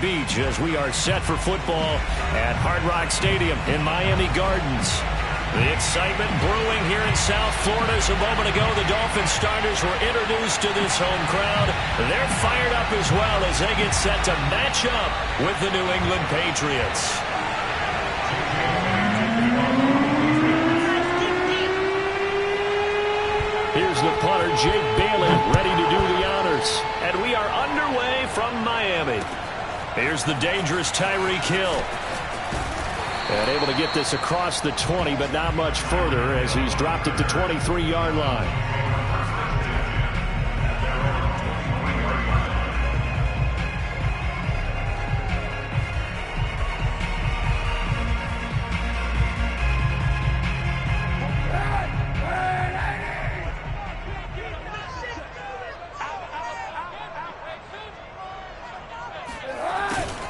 Beach as we are set for football at Hard Rock Stadium in Miami Gardens. The excitement brewing here in South Florida. As a moment ago, the Dolphins starters were introduced to this home crowd. They're fired up as well as they get set to match up with the New England Patriots. Here's the punter, Jake Bailey, ready to do the honors. And we are underway from Miami. Here's the dangerous Tyreek Hill. And able to get this across the 20, but not much further as he's dropped it to 23-yard line.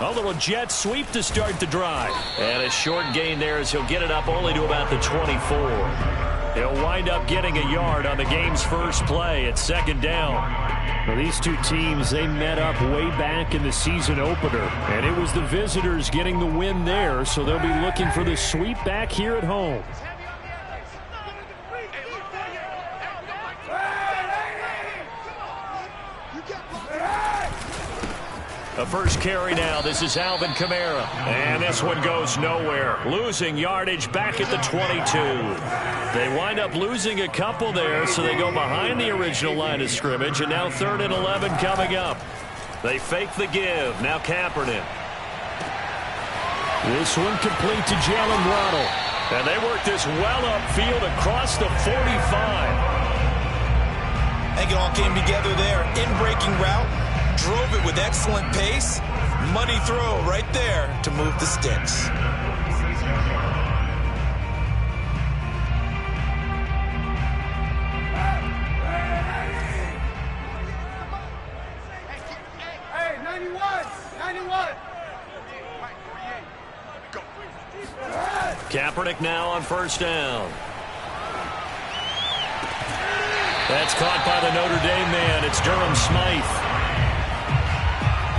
A little jet sweep to start the drive. And a short gain there as he'll get it up only to about the 24. He'll wind up getting a yard on the game's first play at second down. Well, these two teams, they met up way back in the season opener. And it was the visitors getting the win there, so they'll be looking for the sweep back here at home. The first carry now. This is Alvin Kamara. And this one goes nowhere. Losing yardage back at the 22. They wind up losing a couple there, so they go behind the original line of scrimmage. And now 3rd and 11 coming up. They fake the give. Now Kaepernick. This one complete to Jalen Waddle. And they work this well upfield across the 45. I think it all came together there. In-breaking route. Drove it with excellent pace. Money throw right there to move the sticks. Hey, 91! 91! Kaepernick now on first down. That's caught by the Notre Dame man. It's Durham Smythe.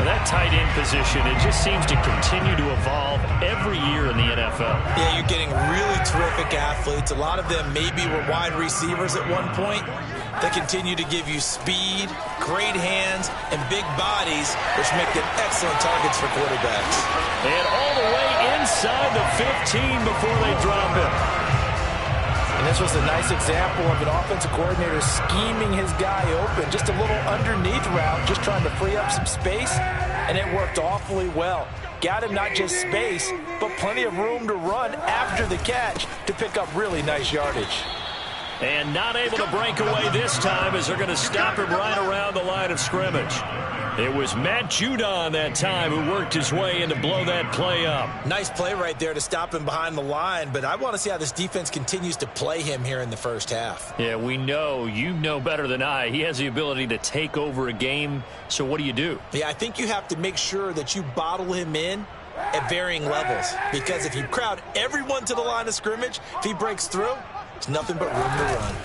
That tight end position, it just seems to continue to evolve every year in the NFL. Yeah, you're getting really terrific athletes. A lot of them maybe were wide receivers at one point. They continue to give you speed, great hands, and big bodies, which make them excellent targets for quarterbacks. And all the way inside the 15 before they drop it. And this was a nice example of an offensive coordinator scheming his guy open. Just a little underneath route, just trying to free up some space, and it worked awfully well. Got him not just space, but plenty of room to run after the catch to pick up really nice yardage. And not able to break away this time as they're going to stop him right around the line of scrimmage. It was Matt Judon that time who worked his way in to blow that play up. Nice play right there to stop him behind the line, but I want to see how this defense continues to play him here in the first half. Yeah, we know. You know better than I. He has the ability to take over a game, so what do you do? Yeah, I think you have to make sure that you bottle him in at varying levels, because if you crowd everyone to the line of scrimmage, if he breaks through, there's nothing but room to run.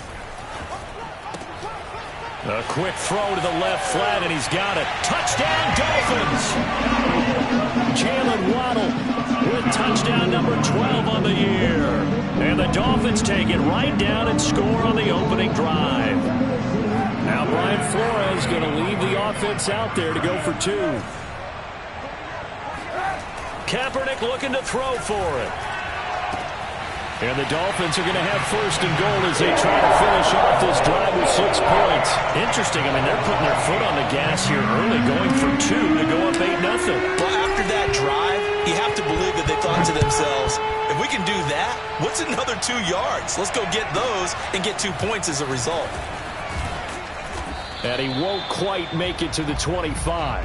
A quick throw to the left flat, and he's got it. Touchdown, Dolphins! Jalen Waddle with touchdown number 12 on the year. And the Dolphins take it right down and score on the opening drive. Now Brian Flores going to leave the offense out there to go for 2. Kaepernick looking to throw for it. And the Dolphins are going to have 1st and goal as they try to finish off this drive with 6 points. Interesting. I mean, they're putting their foot on the gas here early, going for 2 to go up 8-0. Well, after that drive, you have to believe that they thought to themselves, if we can do that, what's another 2 yards? Let's go get those and get 2 points as a result. And he won't quite make it to the 25.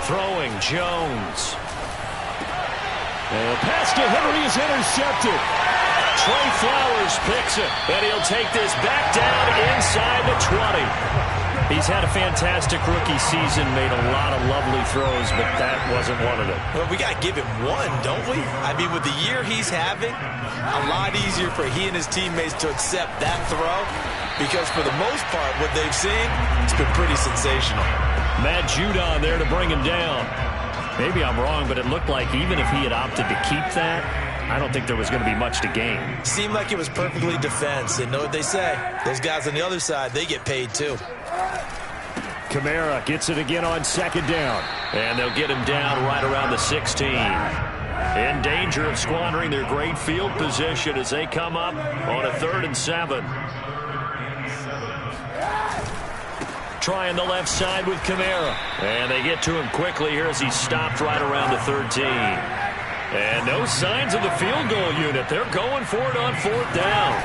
Throwing Jones. The pass to Henry is intercepted. Trey Flowers picks it, and he'll take this back down inside the 20. He's had a fantastic rookie season, made a lot of lovely throws, but that wasn't one of them. Well, we got to give him one, don't we? I mean, with the year he's having, a lot easier for he and his teammates to accept that throw, because for the most part, what they've seen, it's been pretty sensational. Matt Judon there to bring him down. Maybe I'm wrong, but it looked like even if he had opted to keep that, I don't think there was going to be much to gain. Seemed like it was perfectly defense. And know what they say? Those guys on the other side, they get paid too. Kamara gets it again on second down. And they'll get him down right around the 16. In danger of squandering their great field position as they come up on a 3rd and 7. Trying the left side with Kamara. And they get to him quickly here as he's stopped right around the 13. And no signs of the field goal unit. They're going for it on 4th down.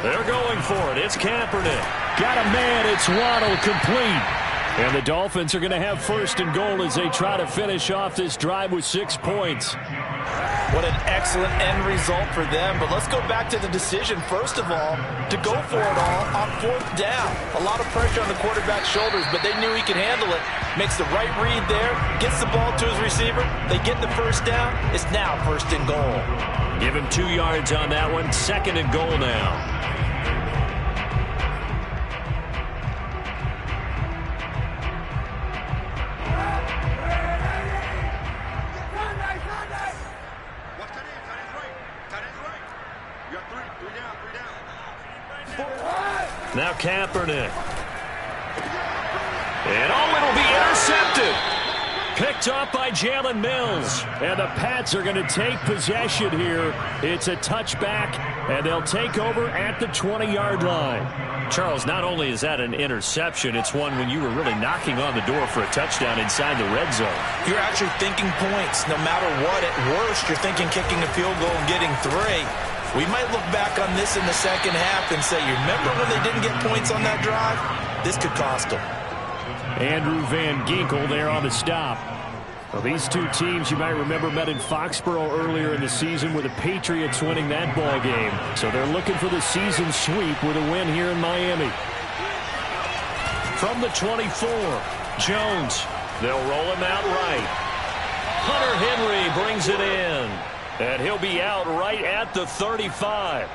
They're going for it. It's Kaepernick. Got a man. It's Waddle, complete. And the Dolphins are going to have 1st and goal as they try to finish off this drive with 6 points. What an excellent end result for them. But let's go back to the decision, first of all, to go for it all on 4th down. A lot of pressure on the quarterback's shoulders, but they knew he could handle it. Makes the right read there, gets the ball to his receiver. They get the 1st down. It's now 1st and goal. Give him 2 yards on that one. 2nd and goal now. Now Kaepernick. And it'll be intercepted. Picked up by Jalen Mills. And the Pats are going to take possession here. It's a touchback, and they'll take over at the 20-yard line. Charles, not only is that an interception, it's one when you were really knocking on the door for a touchdown inside the red zone. You're actually thinking points. No matter what, at worst, you're thinking kicking a field goal and getting 3. We might look back on this in the second half and say, you remember when they didn't get points on that drive? This could cost them. Andrew Van Ginkel there on the stop. Well, these two teams, you might remember, met in Foxborough earlier in the season with the Patriots winning that ball game. So they're looking for the season sweep with a win here in Miami. From the 24, Jones. They'll roll him out right. Hunter Henry brings it in. And he'll be out right at the 35.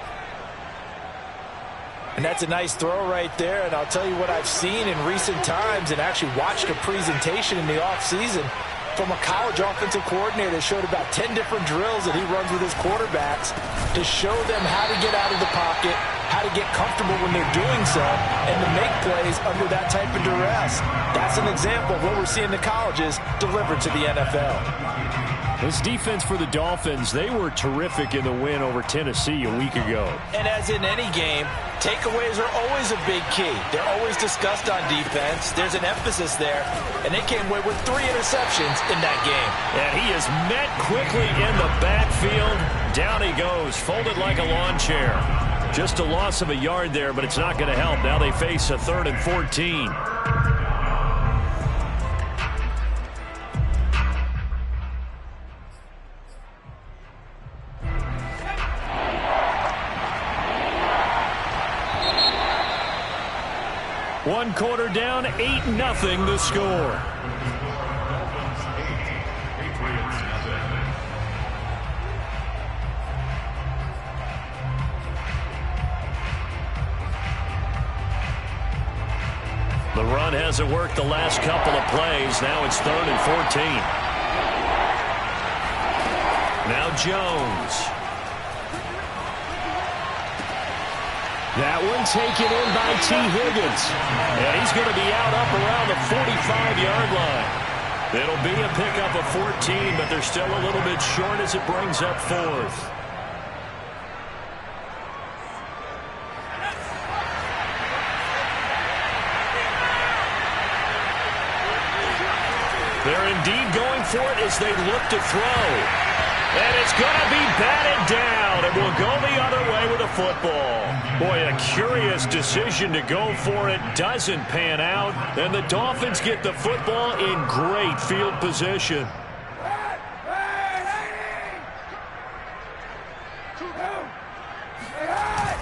And that's a nice throw right there. And I'll tell you what I've seen in recent times and actually watched a presentation in the offseason from a college offensive coordinator that showed about 10 different drills that he runs with his quarterbacks to show them how to get out of the pocket, how to get comfortable when they're doing so, and to make plays under that type of duress. That's an example of what we're seeing the colleges delivered to the NFL. This defense for the Dolphins, they were terrific in the win over Tennessee a week ago. And as in any game, takeaways are always a big key. They're always discussed on defense. There's an emphasis there, and they came away with 3 interceptions in that game. And he is met quickly in the backfield. Down he goes, folded like a lawn chair. Just a loss of a yard there, but it's not going to help. Now they face a 3rd and 14. One quarter down, 8-0 the score. The run hasn't worked the last couple of plays. Now it's 3rd and 14. Now Jones. That one taken in by T. Higgins. And he's going to be out up around the 45-yard line. It'll be a pickup of 14, but they're still a little bit short as it brings up 4th. They're indeed going for it as they look to throw. And it's going to be batted down, and will go the other way with the football. Boy, a curious decision to go for it. Doesn't pan out, and the Dolphins get the football in great field position.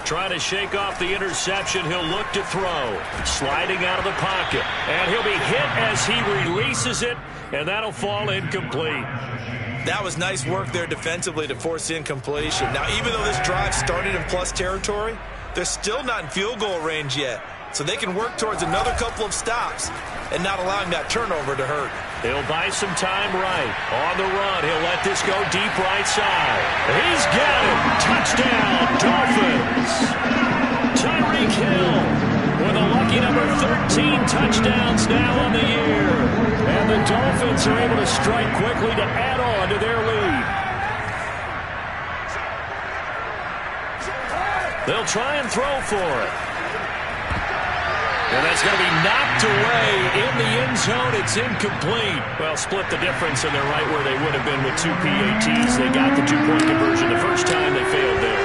Trying to shake off the interception. He'll look to throw. Sliding out of the pocket. And he'll be hit as he releases it, and that'll fall incomplete. That was nice work there defensively to force incompletion. Now, even though this drive started in plus territory, they're still not in field goal range yet. So they can work towards another couple of stops and not allowing that turnover to hurt. He'll buy some time right. On the run, he'll let this go deep right side. He's got it. Touchdown, Dolphins. Tyreek Hill with a lucky number 13 touchdowns now on the year. And the Dolphins are able to strike quickly to add on to their lead. They'll try and throw for it. And that's going to be knocked away in the end zone. It's incomplete. Well, split the difference, and they're right where they would have been with 2 PATs. They got the 2-point conversion the first time. They failed there.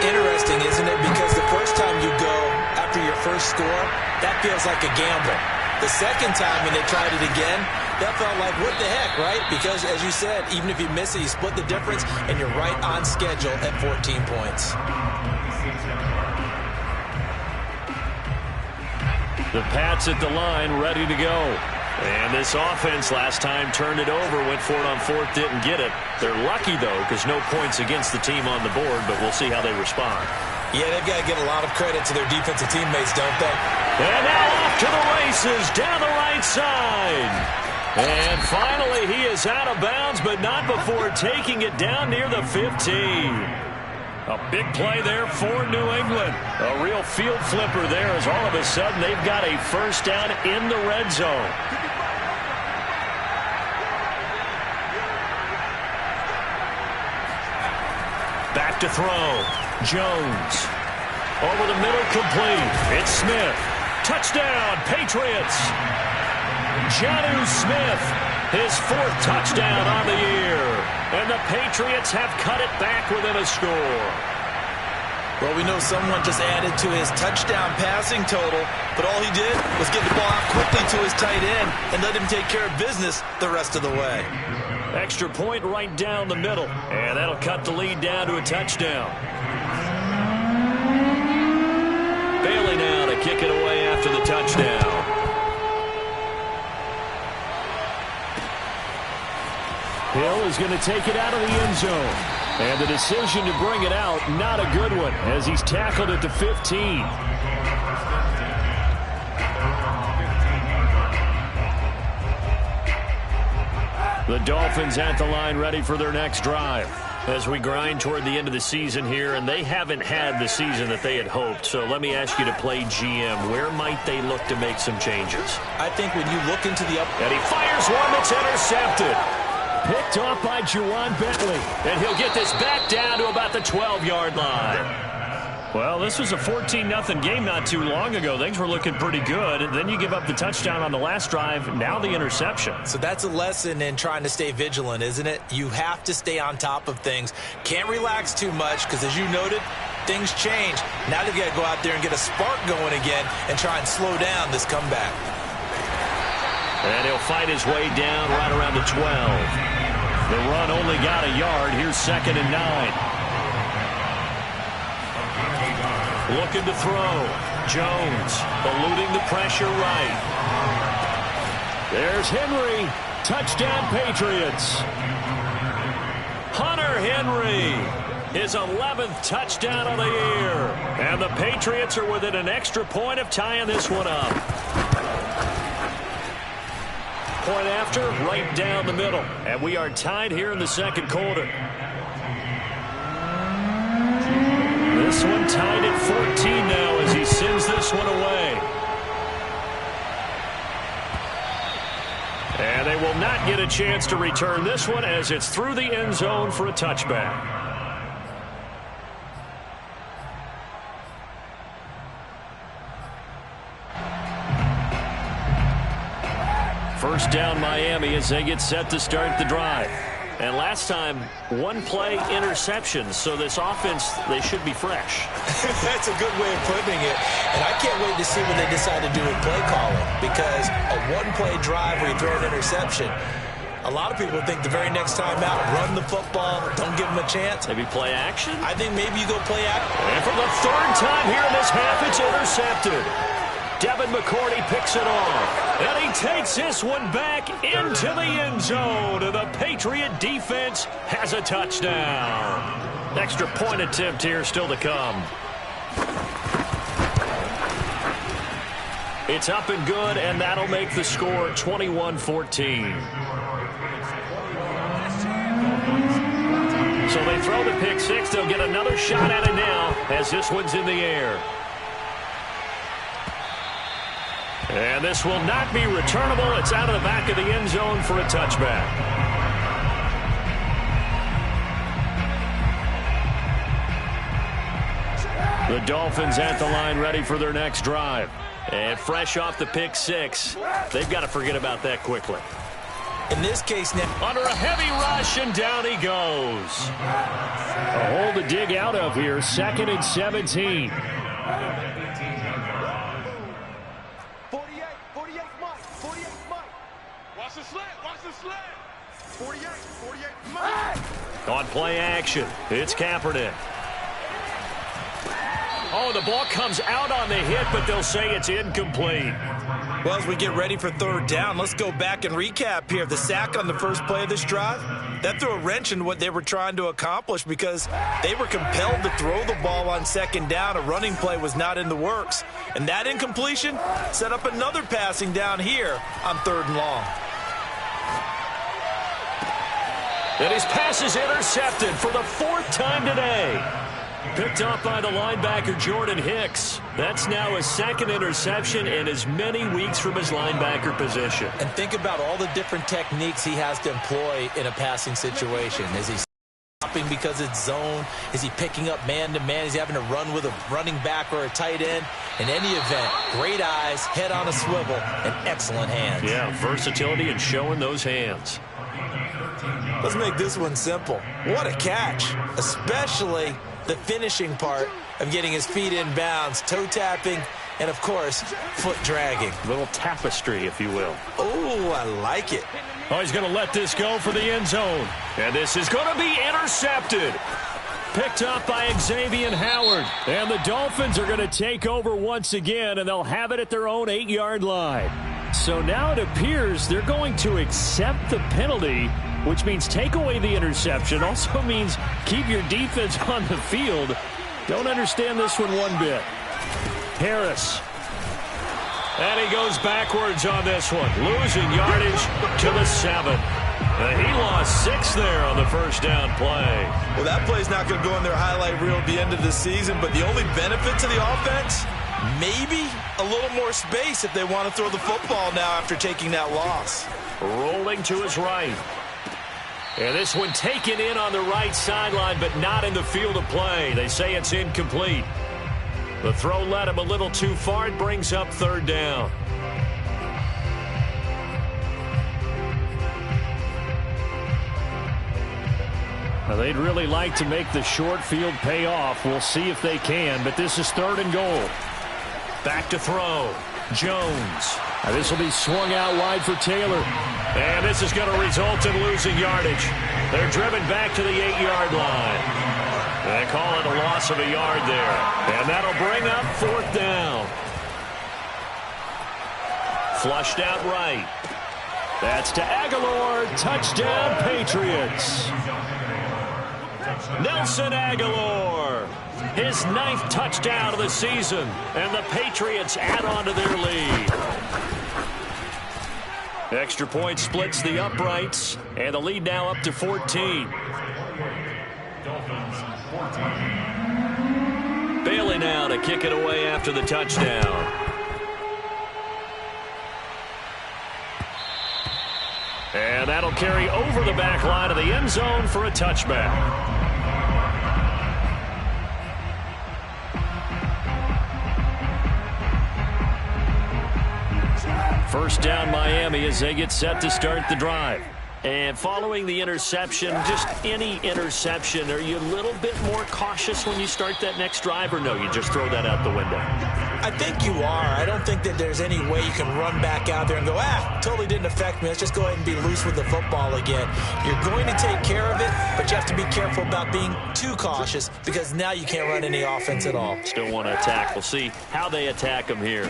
Interesting, isn't it? Because the first time you go after your first score, that feels like a gamble. The second time when they tried it again, that felt like, what the heck, right? Because, as you said, even if you miss it, you split the difference, and you're right on schedule at 14 points. The Pats at the line, ready to go. And this offense last time turned it over, went for it on fourth, didn't get it. They're lucky, though, because no points against the team on the board, but we'll see how they respond. Yeah, they've got to give a lot of credit to their defensive teammates, don't they? And now off to the races, down the right side. And finally, he is out of bounds, but not before taking it down near the 15. A big play there for New England. A real field flipper there as all of a sudden they've got a first down in the red zone. Back to throw. Jones. Over the middle, complete. It's Smith. Touchdown, Patriots. Jonnu Smith, his 4th touchdown on the year. And the Patriots have cut it back within a score. Well, we know someone just added to his touchdown passing total, but all he did was get the ball out quickly to his tight end and let him take care of business the rest of the way. Extra point right down the middle, and that'll cut the lead down to a touchdown. Bailey now to kick it away after the touchdown. Hill is going to take it out of the end zone. And the decision to bring it out, not a good one, as he's tackled at the 15. The Dolphins at the line ready for their next drive. As we grind toward the end of the season here, and they haven't had the season that they had hoped. So let me ask you to play GM. Where might they look to make some changes? I think when you look into the And he fires one that's intercepted. Picked off by Juwan Bentley. And he'll get this back down to about the 12-yard line. Well, this was a 14-0 game not too long ago. Things were looking pretty good. And then you give up the touchdown on the last drive. Now the interception. So that's a lesson in trying to stay vigilant, isn't it? You have to stay on top of things. Can't relax too much because, as you noted, things change. Now they've got to go out there and get a spark going again and try and slow down this comeback. And he'll fight his way down right around the 12. The run only got a yard. Here's 2nd and 9. Looking to throw. Jones eluding the pressure right. There's Henry. Touchdown, Patriots. Hunter Henry. His 11th touchdown of the year. And the Patriots are within an extra point of tying this one up. Point after, right down the middle. And we are tied here in the second quarter. This one tied at 14 now as he sends this one away. And they will not get a chance to return this one as it's through the end zone for a touchback. First down Miami as they get set to start the drive. And last time, one play interception. So this offense, they should be fresh. That's a good way of putting it. And I can't wait to see what they decide to do with play calling. Because a one-play drive where you throw an interception, A lot of people think the very next time out, run the football, don't give them a chance. Maybe play action? I think maybe you go play action. And for the third time here in this half, it's intercepted. Devin McCourty picks it off. And he takes this one back into the end zone. And the Patriot defense has a touchdown. Extra point attempt here still to come. It's up and good, and that'll make the score 21-14. So they throw the pick six. They'll get another shot at it now as this one's in the air. And this will not be returnable. It's out of the back of the end zone for a touchback. The Dolphins at the line ready for their next drive. And fresh off the pick six, they've got to forget about that quickly. In this case now, under a heavy rush, and down he goes. A hole to dig out of here, 2nd and 17. 48 Mike. Watch the slant. 48 Mike. On play action, it's Kaepernick. Oh, the ball comes out on the hit, but they'll say it's incomplete. well, as we get ready for third down, let's go back and recap here. The sack on the first play of this drive, that threw a wrench in what they were trying to accomplish because they were compelled to throw the ball on second down. A running play was not in the works. And that incompletion set up another passing down here on 3rd and long. And his pass is intercepted for the 4th time today. Picked up by the linebacker, Jordan Hicks. That's now his 2nd interception in as many weeks from his linebacker position. And think about all the different techniques he has to employ in a passing situation. Is he stopping because it's zone? Is he picking up man-to-man? Is he having to run with a running back or a tight end? In any event, great eyes, head on a swivel, and excellent hands. Yeah, versatility and showing those hands. Let's make this one simple. What a catch, especially the finishing part of getting his feet in bounds, toe tapping, and of course, foot dragging. A little tapestry, if you will. Oh, I like it. Oh, he's going to let this go for the end zone. And this is going to be intercepted. Picked up by Xavier Howard. And the Dolphins are going to take over once again, and they'll have it at their own 8-yard line. So now it appears they're going to accept the penalty, which means take away the interception. Also means keep your defense on the field. Don't understand this one bit. Harris. And he goes backwards on this one. Losing yardage to the 7. And he lost 6 there on the first down play. Well, that play's not going to go in their highlight reel at the end of the season, but the only benefit to the offense, maybe a little more space if they want to throw the football now after taking that loss. Rolling to his right. And this one taken in on the right sideline, but not in the field of play. They say it's incomplete. The throw led him a little too far. It brings up 3rd down. Now, they'd really like to make the short field pay off. We'll see if they can, but this is 3rd and goal. Back to throw. Jones. Now this will be swung out wide for Taylor. And this is going to result in losing yardage. They're driven back to the 8-yard line. They call it a loss of a yard there. And that'll bring up 4th down. Flushed out right. That's to Aguilar. Touchdown, Patriots. Nelson Aguilar. His 9th touchdown of the season. And the Patriots add on to their lead. Extra point splits the uprights. And the lead now up to 14. Bailey now to kick it away after the touchdown. And that'll carry over the back line of the end zone for a touchback. First down Miami as they get set to start the drive. And following the interception, just any interception, are you a little bit more cautious when you start that next drive, or no, you just throw that out the window? I think you are. I don't think that there's any way you can run back out there and go, totally didn't affect me. Let's just go ahead and be loose with the football again. You're going to take care of it, but you have to be careful about being too cautious because now you can't run any offense at all. Still want to attack. We'll see how they attack him here.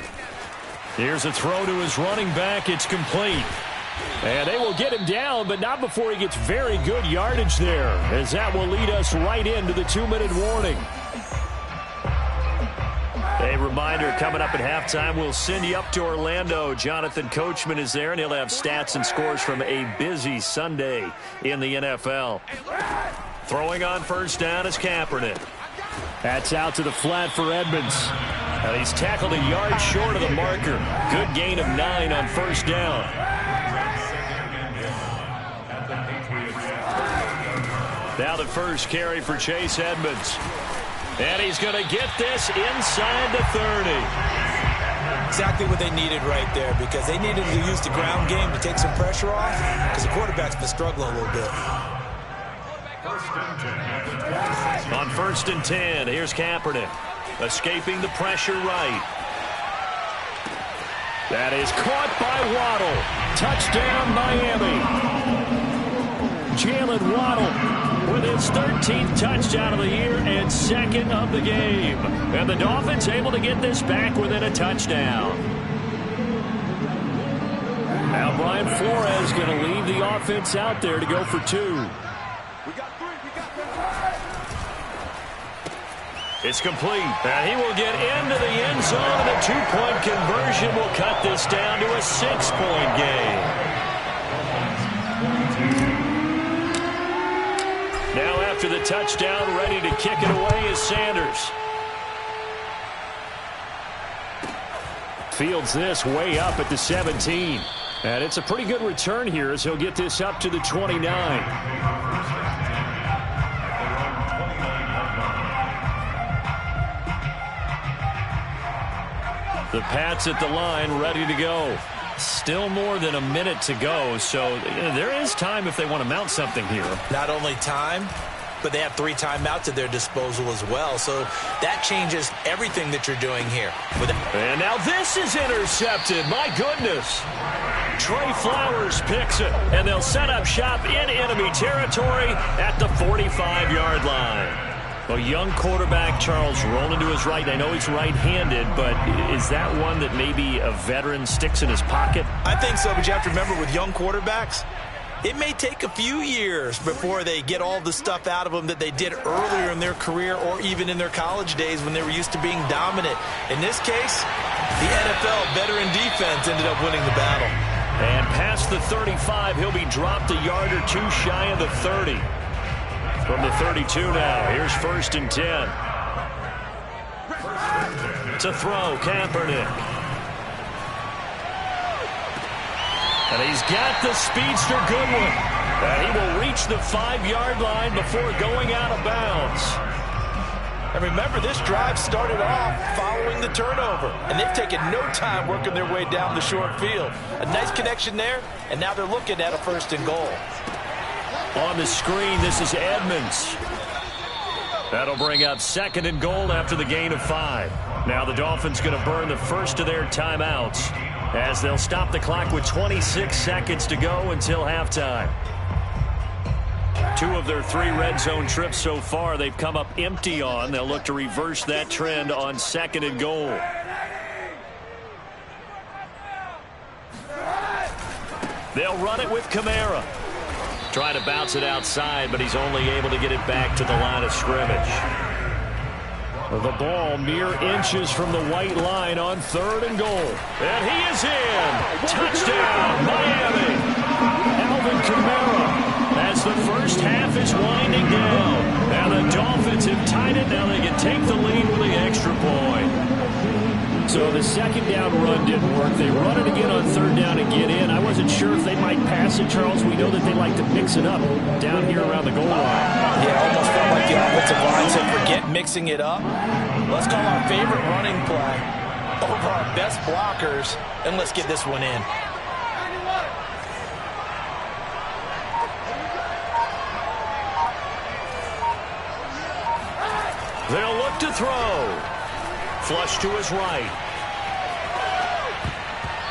Here's a throw to his running back. It's complete. And they will get him down, but not before he gets very good yardage there, as that will lead us right into the 2-minute warning. A reminder, coming up at halftime, we'll send you up to Orlando. Jonathan Coachman is there, and he'll have stats and scores from a busy Sunday in the NFL. Throwing on first down is Kaepernick. That's out to the flat for Edmonds. And he's tackled a yard short of the marker. Good gain of 9 on first down. Now the first carry for Chase Edmonds. And he's going to get this inside the 30. Exactly what they needed right there, because they needed to use the ground game to take some pressure off, because the quarterback's been struggling a little bit. On first and 10, here's Kaepernick. Escaping the pressure right. That is caught by Waddle. Touchdown, Miami. Jalen Waddle with his 13th touchdown of the year and second of the game. And the Dolphins able to get this back within a touchdown. Now Brian Flores going to leave the offense out there to go for 2. It's complete, and he will get into the end zone, and a 2-point conversion will cut this down to a 6-point game. Now after the touchdown, ready to kick it away is Sanders. Fields this way up at the 17. And it's a pretty good return here as he'll get this up to the 29. The Pats at the line, ready to go. Still more than a minute to go, so there is time if they want to mount something here. Not only time, but they have 3 timeouts at their disposal as well, so that changes everything that you're doing here. And now this is intercepted. My goodness. Trey Flowers picks it, and they'll set up shop in enemy territory at the 45-yard line. A young quarterback, Charles, rolling to his right. I know he's right-handed, but is that one that maybe a veteran sticks in his pocket? I think so, but you have to remember with young quarterbacks, it may take a few years before they get all the stuff out of them that they did earlier in their career or even in their college days when they were used to being dominant. In this case, the NFL veteran defense ended up winning the battle. And past the 35, he'll be dropped a yard or 2 shy of the 30. From the 32 now, here's first and 10. To throw, Kaepernick. And he's got the speedster Goodwin. And he will reach the 5-yard line before going out of bounds. And remember, this drive started off following the turnover. And they've taken no time working their way down the short field. A nice connection there, and now they're looking at a first and goal. On the screen, this is Edmonds. That'll bring up second and goal after the gain of 5. Now the Dolphins going to burn the first of their timeouts as they'll stop the clock with 26 seconds to go until halftime. 2 of their 3 red zone trips so far they've come up empty on. They'll look to reverse that trend on second and goal. They'll run it with Kamara. Trying to bounce it outside, but he's only able to get it back to the line of scrimmage. The ball mere inches from the white line on third and goal. And he is in. Touchdown, Miami. Alvin Kamara, as the first half is winding down. And the Dolphins have tied it. Now they can take the lead with the extra point. So the second down run didn't work. They run it again on third down and get in. I wasn't sure if they might pass it, Charles. We know that they like to mix it up down here around the goal line. Yeah, almost felt like the offensive line said, forget mixing it up. Let's call our favorite running play over our best blockers, and let's get this one in. They'll look to throw. Flush to his right.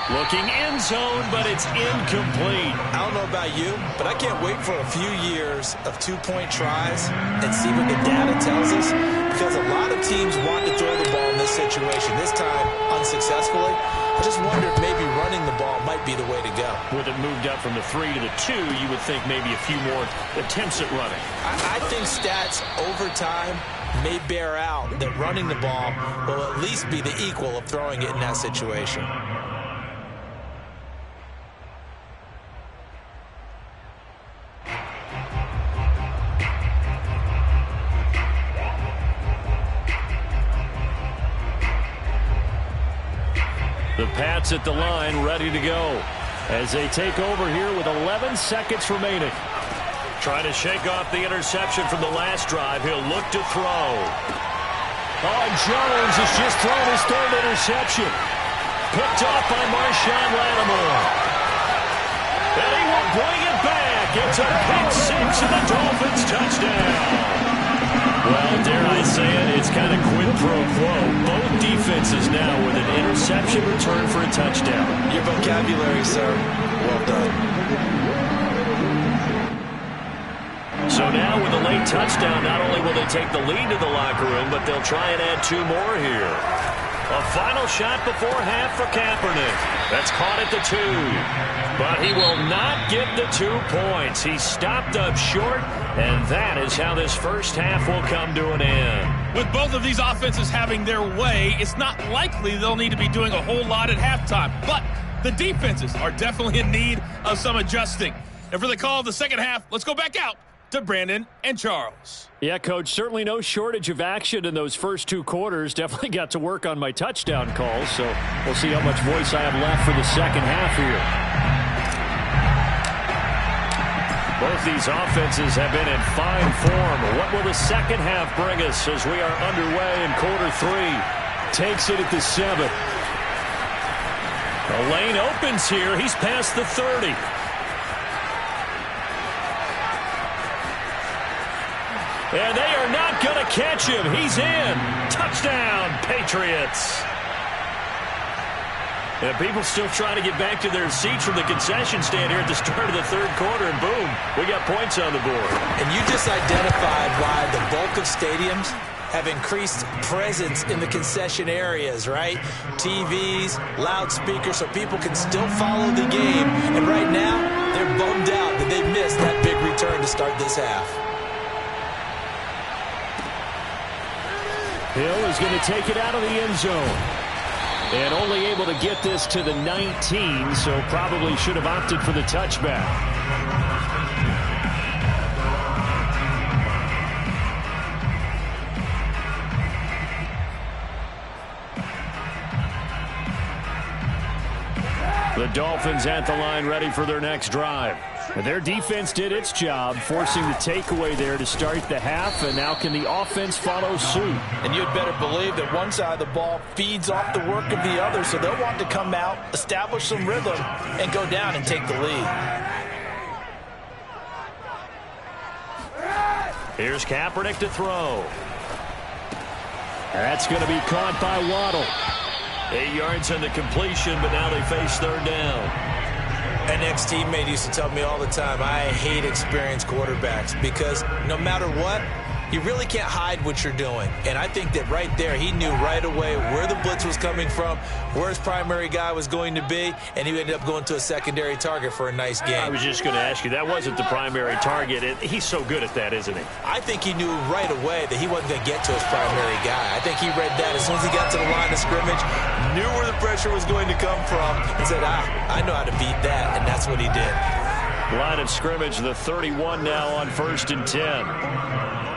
Looking end zone, but it's incomplete. I don't know about you, but I can't wait for a few years of two-point tries and see what the data tells us, because a lot of teams want to throw the ball in this situation, this time unsuccessfully. I just wonder if maybe running the ball might be the way to go. With it moved up from the 3 to the 2, you would think maybe a few more attempts at running. I think stats over time may bear out that running the ball will at least be the equal of throwing it in that situation. The Pats at the line, ready to go as they take over here with 11 seconds remaining. Trying to shake off the interception from the last drive. He'll look to throw. Oh, Jones has just thrown his third interception. Picked off by Marshawn Lattimore. And he will bring it back. It's a pick six and the Dolphins touchdown. Well, dare I say it, it's kind of quid pro quo. Both defenses now with an interception return for a touchdown. Your vocabulary, sir. Well done. So now with a late touchdown, not only will they take the lead to the locker room, but they'll try and add 2 more here. A final shot before half for Kaepernick. That's caught at the 2. But he will not get the 2 points. He stopped up short, and that is how this first half will come to an end. With both of these offenses having their way, it's not likely they'll need to be doing a whole lot at halftime. But the defenses are definitely in need of some adjusting. And for the call of the second half, let's go back out to Brandon and Charles. Yeah, Coach, certainly no shortage of action in those first 2 quarters. Definitely got to work on my touchdown calls, so we'll see how much voice I have left for the second half here. Both these offenses have been in fine form. What will the second half bring us as we are underway in quarter 3? Takes it at the 7. The lane opens here. He's past the 30. And they are not going to catch him. He's in. Touchdown, Patriots. And people still trying to get back to their seats from the concession stand here at the start of the third quarter, and boom, we got points on the board. And you just identified why the bulk of stadiums have increased presence in the concession areas, right? TVs, loudspeakers, so people can still follow the game. And right now, they're bummed out that they missed that big return to start this half. Hill is going to take it out of the end zone. And only able to get this to the 19, so probably should have opted for the touchback. The Dolphins at the line ready for their next drive. Their defense did its job, forcing the takeaway there to start the half, and now can the offense follow suit? And you'd better believe that one side of the ball feeds off the work of the other, so they'll want to come out, establish some rhythm, and go down and take the lead. Here's Kaepernick to throw. That's going to be caught by Waddle. 8 yards on the completion, but now they face third down. An ex-teammate used to tell me all the time, I hate experienced quarterbacks because no matter what, you really can't hide what you're doing. And I think that right there, he knew right away where the blitz was coming from, where his primary guy was going to be, and he ended up going to a secondary target for a nice game. I was just going to ask you, that wasn't the primary target. He's so good at that, isn't he? I think he knew right away that he wasn't going to get to his primary guy. I think he read that as soon as he got to the line of scrimmage, knew where the pressure was going to come from, and said, I know how to beat that, and that's what he did. Line of scrimmage, the 31 now on 1st and 10.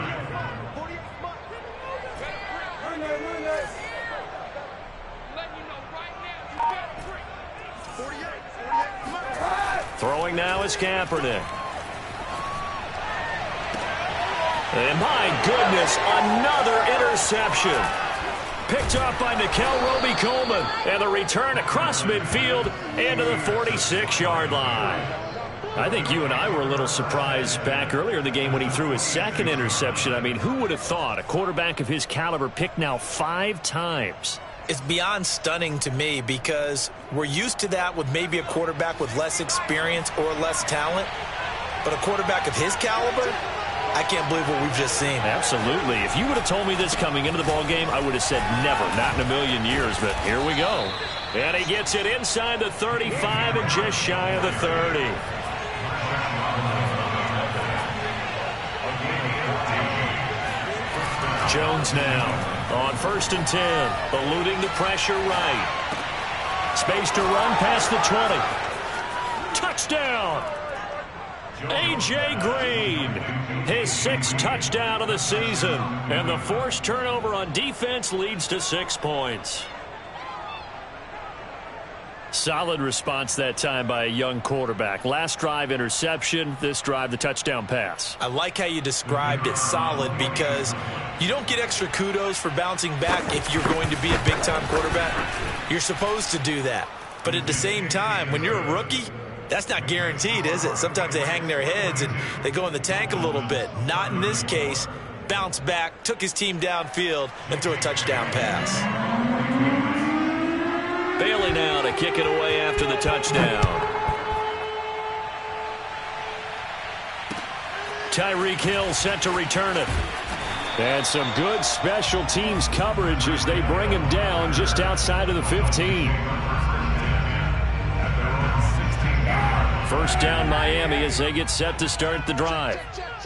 Throwing now is Kaepernick. And my goodness, another interception. Picked up by Nikel Roby-Coleman. And the return across midfield into the 46-yard line. I think you and I were a little surprised back earlier in the game when he threw his second interception. I mean, who would have thought a quarterback of his caliber picked now 5 times? It's beyond stunning to me because we're used to that with maybe a quarterback with less experience or less talent. But a quarterback of his caliber, I can't believe what we've just seen. Absolutely. If you would have told me this coming into the ball game, I would have said never, not in a million years. But here we go. And he gets it inside the 35 and just shy of the 30. Jones now on 1st and 10, eluding the pressure right. Space to run past the 20. Touchdown! A.J. Green, his 6th touchdown of the season. And the forced turnover on defense leads to 6 points. Solid response that time by a young quarterback. Last drive, interception. This drive, the touchdown pass. I like how you described it solid because you don't get extra kudos for bouncing back if you're going to be a big-time quarterback. You're supposed to do that. But at the same time, when you're a rookie, that's not guaranteed, is it? Sometimes they hang their heads and they go in the tank a little bit. Not in this case. Bounced back, took his team downfield, and threw a touchdown pass. Bailey now to kick it away after the touchdown. Tyreek Hill set to return it. And some good special teams coverage as they bring him down just outside of the 15. First down Miami as they get set to start the drive.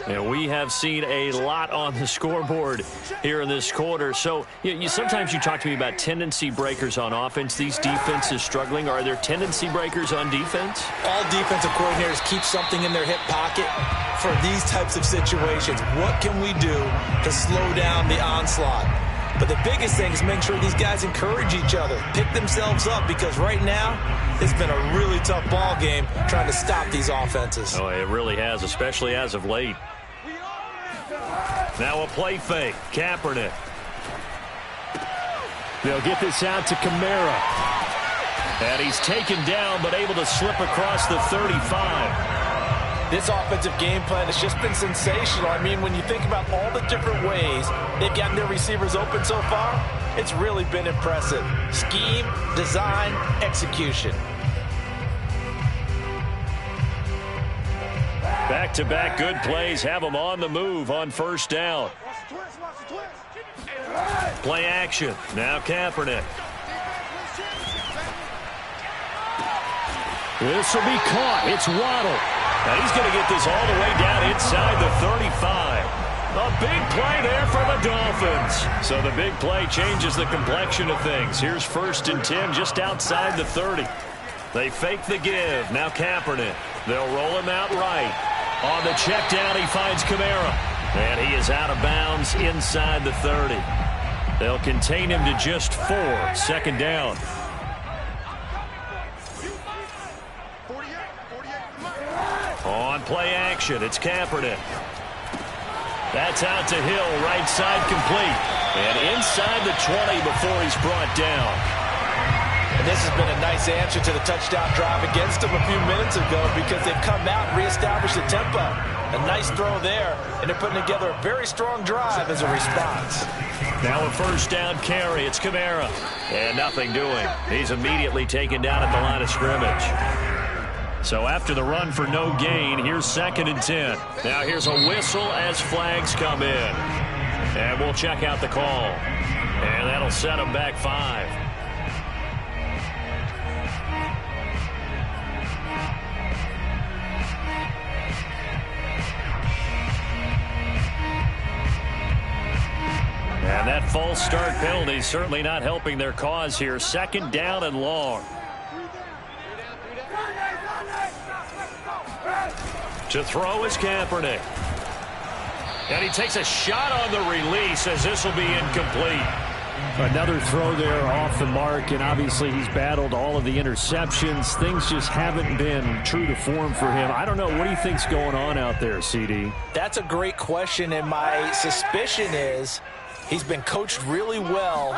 And we have seen a lot on the scoreboard here in this quarter. So sometimes you talk to me about tendency breakers on offense. These defenses struggling. Are there tendency breakers on defense? All defensive coordinators keep something in their hip pocket for these types of situations. What can we do to slow down the onslaught? But the biggest thing is making sure these guys encourage each other, pick themselves up, because right now it's been a really tough ball game trying to stop these offenses. Oh, it really has, especially as of late. Now a play fake. Kaepernick. They'll get this out to Kamara. And he's taken down but able to slip across the 35. This offensive game plan has just been sensational. I mean, when you think about all the different ways they've gotten their receivers open so far, it's really been impressive. Scheme, design, execution. Back-to-back good plays have them on the move on first down. Play action. Now Kaepernick. This will be caught. It's Waddle. And he's going to get this all the way down inside the 35. A big play there for the Dolphins. So the big play changes the complexion of things. Here's 1st and 10 just outside the 30. They fake the give. Now Kaepernick. They'll roll him out right. On the check down, he finds Kamara. And he is out of bounds inside the 30. They'll contain him to just 4. 2nd down. On play action, it's Kaepernick. That's out to Hill, right side complete. And inside the 20 before he's brought down. And this has been a nice answer to the touchdown drive against them a few minutes ago because they've come out and reestablished the tempo. A nice throw there, and they're putting together a very strong drive as a response. Now a first down carry. It's Kamara. And nothing doing. He's immediately taken down at the line of scrimmage. So after the run for no gain, here's 2nd and 10. Now here's a whistle as flags come in. And we'll check out the call. And that'll set them back 5. And that false start penalty certainly not helping their cause here. 2nd down and long. To throw is Kaepernick. And he takes a shot on the release as this will be incomplete. Another throw there off the mark, and obviously he's battled all of the interceptions. Things just haven't been true to form for him. I don't know. What do you think's going on out there, CD? That's a great question, and my suspicion is He's been coached really well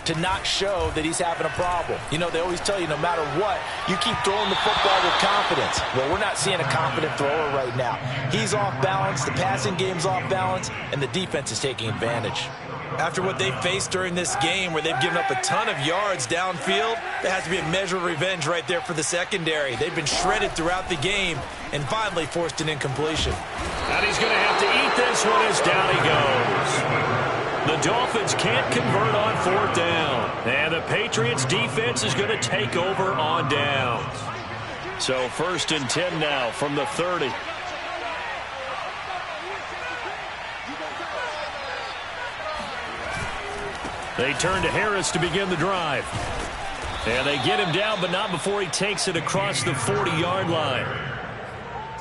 to not show that he's having a problem. You know, they always tell you no matter what, you keep throwing the football with confidence. Well, we're not seeing a confident thrower right now. He's off balance, the passing game's off balance, and the defense is taking advantage. After what they faced during this game where they've given up a ton of yards downfield, there has to be a measure of revenge right there for the secondary. They've been shredded throughout the game and finally forced an incompletion. And he's going to have to eat this one as down he goes. The Dolphins can't convert on 4th down. And the Patriots defense is going to take over on downs. So 1st and 10 now from the 30. They turn to Harris to begin the drive. And they get him down, but not before he takes it across the 40-yard line.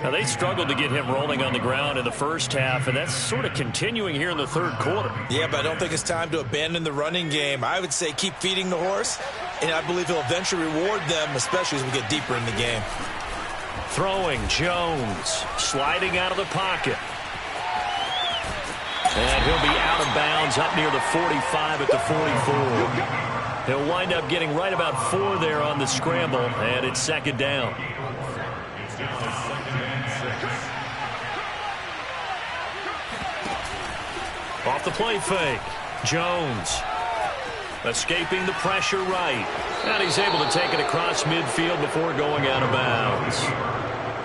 Now, they struggled to get him rolling on the ground in the first half, and that's sort of continuing here in the 3rd quarter. Yeah, but I don't think it's time to abandon the running game. I would say keep feeding the horse, and I believe he'll eventually reward them, especially as we get deeper in the game. Throwing, Jones, sliding out of the pocket. And he'll be out of bounds up near the 45 at the 44. He'll wind up getting right about 4 there on the scramble, and it's 2nd down. Off the play fake, Jones escaping the pressure right. And he's able to take it across midfield before going out of bounds.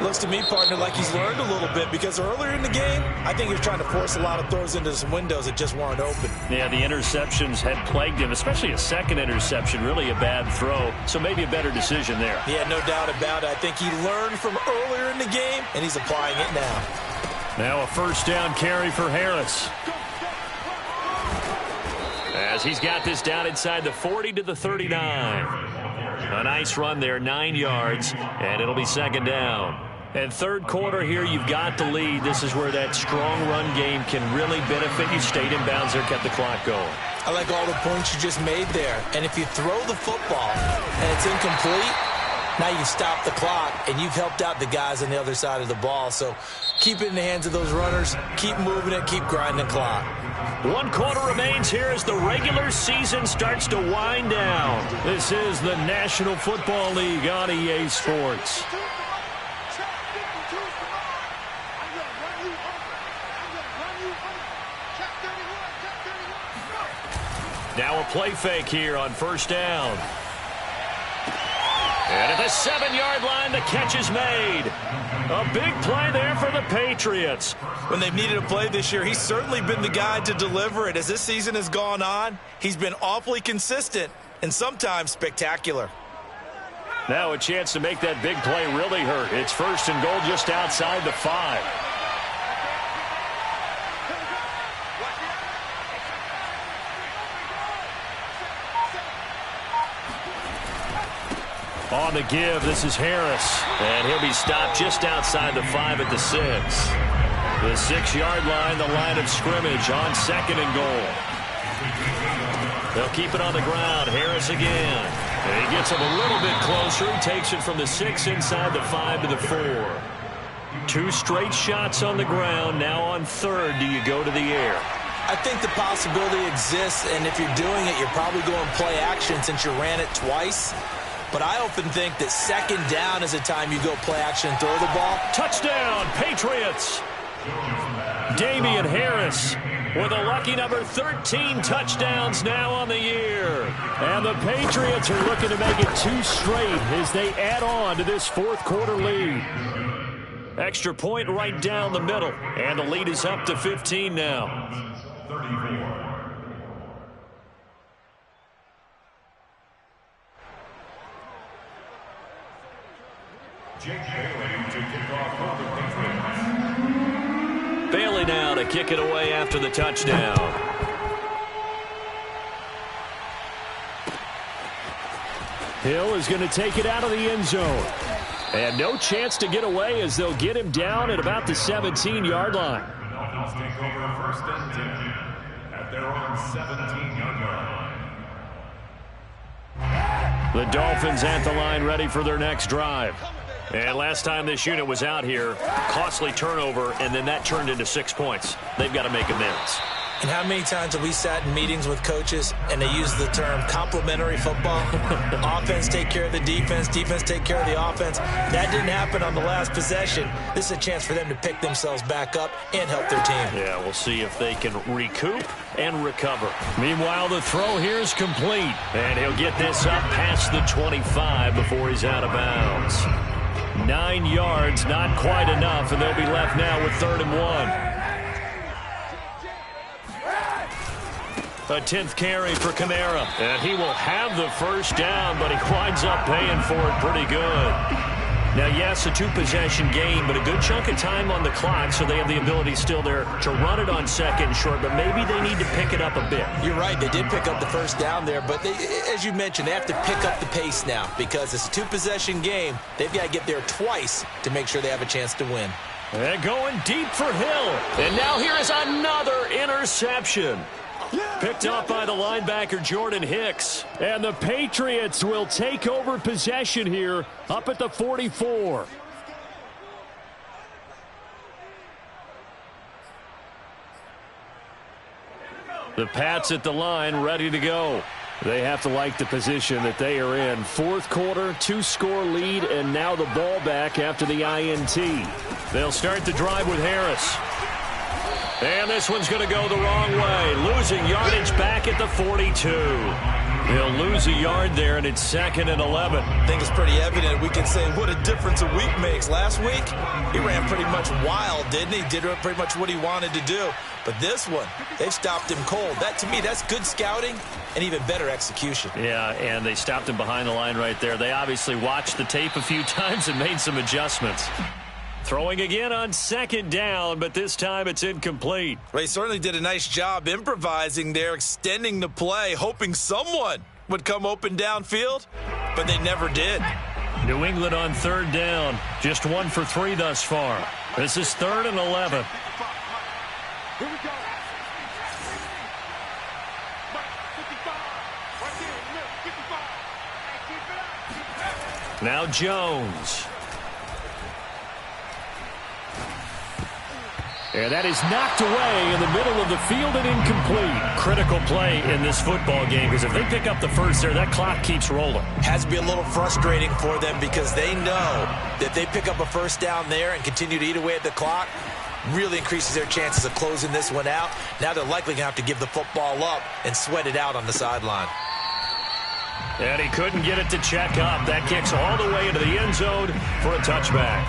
Looks to me, partner, like he's learned a little bit because earlier in the game, I think he was trying to force a lot of throws into some windows that just weren't open. Yeah, the interceptions had plagued him, especially a second interception, really a bad throw. So maybe a better decision there. Yeah, no doubt about it. I think he learned from earlier in the game, and he's applying it now. Now a 1st down carry for Harris. As he's got this down inside the 40 to the 39. A nice run there, 9 yards, and it'll be 2nd down. And 3rd quarter here, you've got the lead. This is where that strong run game can really benefit you. Stayed in bounds there, kept the clock going. I like all the points you just made there. And if you throw the football and it's incomplete, now you stop the clock, and you've helped out the guys on the other side of the ball. So keep it in the hands of those runners. Keep moving it. Keep grinding the clock. 1 quarter remains here as the regular season starts to wind down. This is the National Football League on EA Sports. Now a play fake here on 1st down. And at the 7-yard line, the catch is made. A big play there for the Patriots. When they've needed a play this year, he's certainly been the guy to deliver it. As this season has gone on, he's been awfully consistent and sometimes spectacular. Now a chance to make that big play really hurt. It's 1st and goal just outside the 5. On the give, this is Harris. And he'll be stopped just outside the 5 at the 6. The 6-yard line, the line of scrimmage on 2nd and goal. They'll keep it on the ground. Harris again. And he gets him a little bit closer. He takes it from the 6 inside the 5 to the 4. 2 straight shots on the ground. Now on 3rd, do you go to the air? I think the possibility exists, and if you're doing it, you're probably going play action since you ran it twice. But I often think that 2nd down is a time you go play action and throw the ball. Touchdown, Patriots. Damian Harris with a lucky number 13 touchdowns now on the year. And the Patriots are looking to make it 2 straight as they add on to this 4th quarter lead. Extra point right down the middle. And the lead is up to 15 now. Bailey now to kick it away after the touchdown. Hill is going to take it out of the end zone. And no chance to get away as they'll get him down at about the 17-yard line. Dolphins take over 1st and 10 at their own 17-yard line. The Dolphins at the line ready for their next drive. And last time this unit was out here, costly turnover, and then that turned into 6 points. They've got to make amends. And how many times have we sat in meetings with coaches and they use the term complementary football? Offense take care of the defense, defense take care of the offense. That didn't happen on the last possession. This is a chance for them to pick themselves back up and help their team. Yeah, we'll see if they can recoup and recover. Meanwhile, the throw here is complete, and he'll get this up past the 25 before he's out of bounds. 9 yards, not quite enough, and they'll be left now with 3rd and 1. A 10th carry for Kamara, and he will have the first down, but he winds up paying for it pretty good. Now, yes, a 2-possession game, but a good chunk of time on the clock, so they have the ability still there to run it on 2nd and short, but maybe they need to pick it up a bit. You're right. They did pick up the first down there, but they, as you mentioned, they have to pick up the pace now because it's a 2-possession game. They've got to get there twice to make sure they have a chance to win. And going deep for Hill, and now here is another interception. Picked off by the linebacker, Jordan Hicks. And the Patriots will take over possession here up at the 44. The Pats at the line, ready to go. They have to like the position that they are in. 4th quarter, 2-score lead, and now the ball back after the INT. They'll start the drive with Harris. And this one's going to go the wrong way. Losing yardage back at the 42. He'll lose a yard there, and it's 2nd and 11. I think it's pretty evident. We can say what a difference a week makes. Last week, he ran pretty much wild, didn't he? Did pretty much what he wanted to do. But this one, they've stopped him cold. That, to me, that's good scouting and even better execution. Yeah, and they stopped him behind the line right there. They obviously watched the tape a few times and made some adjustments. Throwing again on 2nd down, but this time it's incomplete. They certainly did a nice job improvising there, extending the play, hoping someone would come open downfield, but they never did. New England on 3rd down, just 1 for 3 thus far. This is 3rd and 11. Here we go. Now Jones. And that is knocked away in the middle of the field and incomplete. Critical play in this football game because if they pick up the first there, that clock keeps rolling. Has to be a little frustrating for them because they know that they pick up a first down there and continue to eat away at the clock, really increases their chances of closing this one out. Now they're likely going to have to give the football up and sweat it out on the sideline. And he couldn't get it to check up. That kicks all the way into the end zone for a touchback.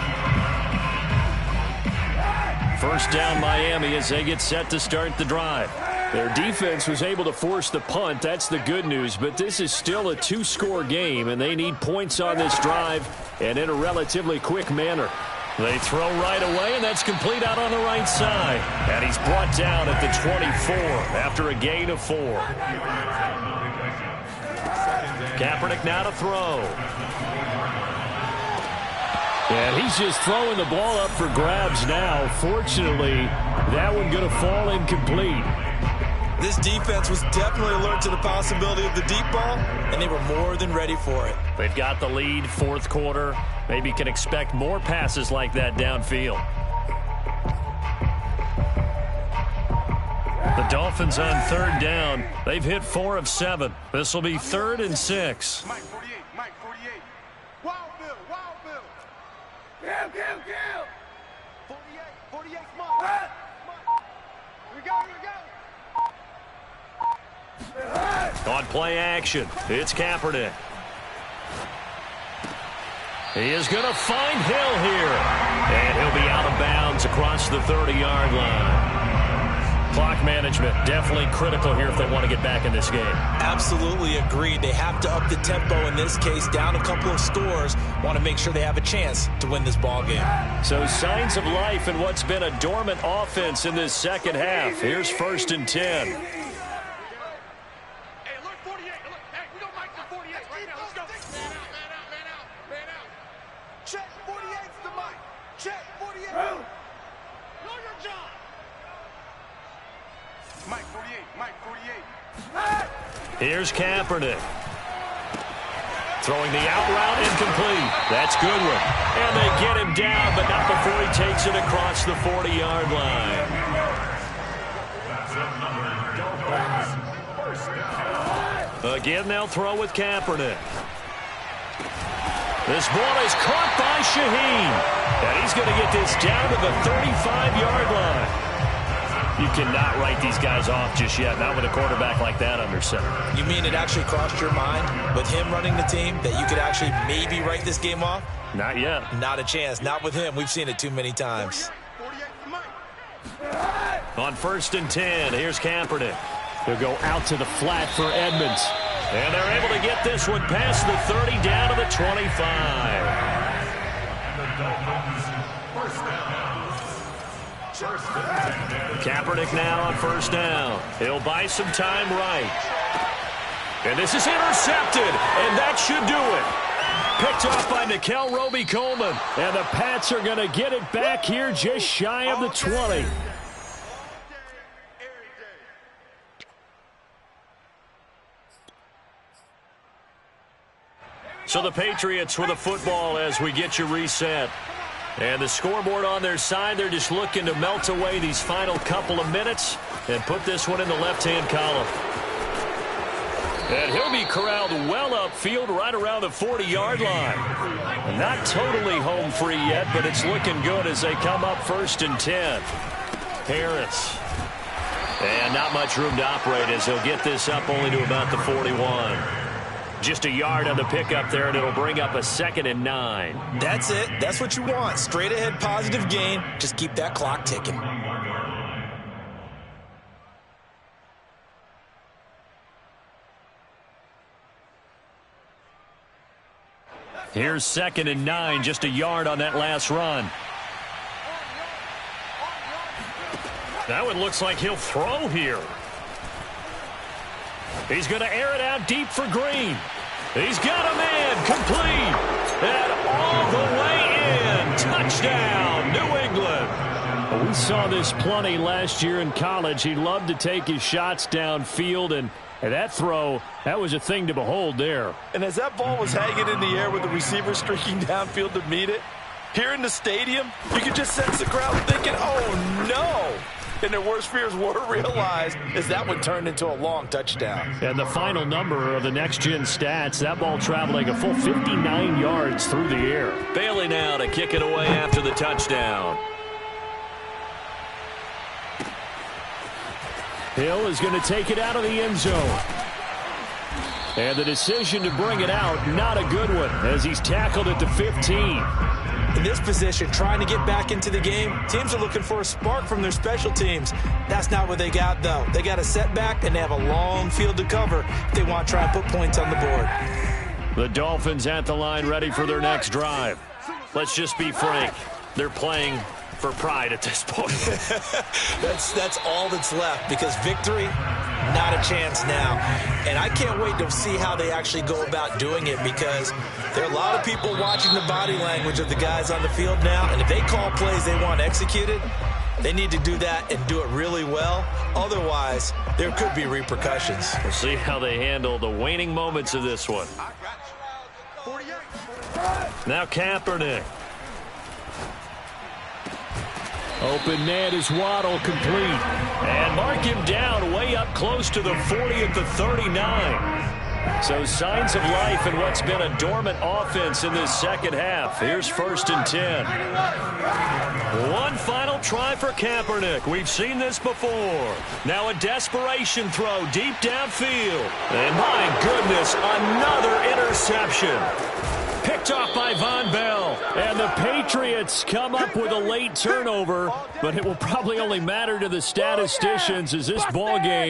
First down Miami as they get set to start the drive. Their defense was able to force the punt. That's the good news. But this is still a 2-score game, and they need points on this drive and in a relatively quick manner. They throw right away, and that's complete out on the right side. And he's brought down at the 24 after a gain of 4. Kaepernick now to throw. And he's just throwing the ball up for grabs now. Fortunately, that one going to fall incomplete. This defense was definitely alert to the possibility of the deep ball, and they were more than ready for it. They've got the lead, 4th quarter. Maybe can expect more passes like that downfield. The Dolphins on 3rd down. They've hit 4 of 7. This will be 3rd and 6. Mike 48, Mike 48. Wild Bill, Wild Bill. Kill. 48, Mike. Here we go. On play action, it's Kaepernick. He is going to find Hill here. And he'll be out of bounds across the 30-yard line. Clock management definitely critical here if they want to get back in this game. Absolutely agreed. They have to up the tempo in this case, down a couple of scores. Want to make sure they have a chance to win this ball game. So signs of life in what's been a dormant offense in this second half. Here's 1st and 10. Check 48's the mic. Check 48. Know your job. Mike 48. Mike 48. Here's Kaepernick. Throwing the out route incomplete. That's Goodwin. And they get him down, but not before he takes it across the 40-yard line. That's number Again, they'll throw with Kaepernick. This ball is caught by Shaheen. And he's going to get this down to the 35-yard line. You cannot write these guys off just yet, not with a quarterback like that under center. You mean it actually crossed your mind with him running the team that you could actually maybe write this game off? Not yet. Not a chance. Not with him. We've seen it too many times. On 1st and 10, here's Kaepernick. They'll go out to the flat for Edmonds. And they're able to get this one past the 30 down to the 25. Kaepernick now on 1st down. He'll buy some time right. And this is intercepted, and that should do it. Picked off by Nickell Robey-Coleman. And the Pats are going to get it back here just shy of the 20. So the Patriots with the football as we get you reset. And the scoreboard on their side, they're just looking to melt away these final couple of minutes and put this one in the left-hand column. And he'll be corralled well upfield right around the 40-yard line. Not totally home free yet, but it's looking good as they come up 1st and 10. Harris. And not much room to operate as he'll get this up only to about the 41. Just a yard on the pickup there, and it'll bring up a 2nd and 9. That's it. That's what you want. Straight ahead positive gain. Just keep that clock ticking. Here's 2nd and 9, just a yard on that last run. That one looks like he'll throw here. He's going to air it out deep for Green. He's got a man complete. And all the way in. Touchdown, New England. Well, we saw this plenty last year in college. He loved to take his shots downfield, and that throw, that was a thing to behold there. And as that ball was hanging in the air with the receiver streaking downfield to meet it, here in the stadium, you could just sense the crowd thinking, oh, no. And their worst fears were realized as that one turned into a long touchdown. And the final number of the next-gen stats, that ball traveling a full 59 yards through the air. Bailey now to kick it away after the touchdown. Hill is going to take it out of the end zone. And the decision to bring it out, not a good one, as he's tackled at the 15. In this position, trying to get back into the game, teams are looking for a spark from their special teams. That's not what they got, though. They got a setback, and they have a long field to cover if they want to try and put points on the board. The Dolphins at the line, ready for their next drive. Let's just be frank. They're playing for pride at this point. That's all that's left, because victory, not a chance now. And I can't wait to see how they actually go about doing it, because there are a lot of people watching the body language of the guys on the field now, and if they call plays they want executed, they need to do that and do it really well. Otherwise, there could be repercussions. We'll see how they handle the waning moments of this one. Now Kaepernick. Open man is Waddle, complete. And mark him down way up close to the 40 at the 39. So signs of life in what's been a dormant offense in this second half. Here's 1st and 10. One final try for Kaepernick. We've seen this before. Now a desperation throw deep downfield. And my goodness, another interception. Picked off by Von Bell. And the Patriots come up with a late turnover, but it will probably only matter to the statisticians as this ball game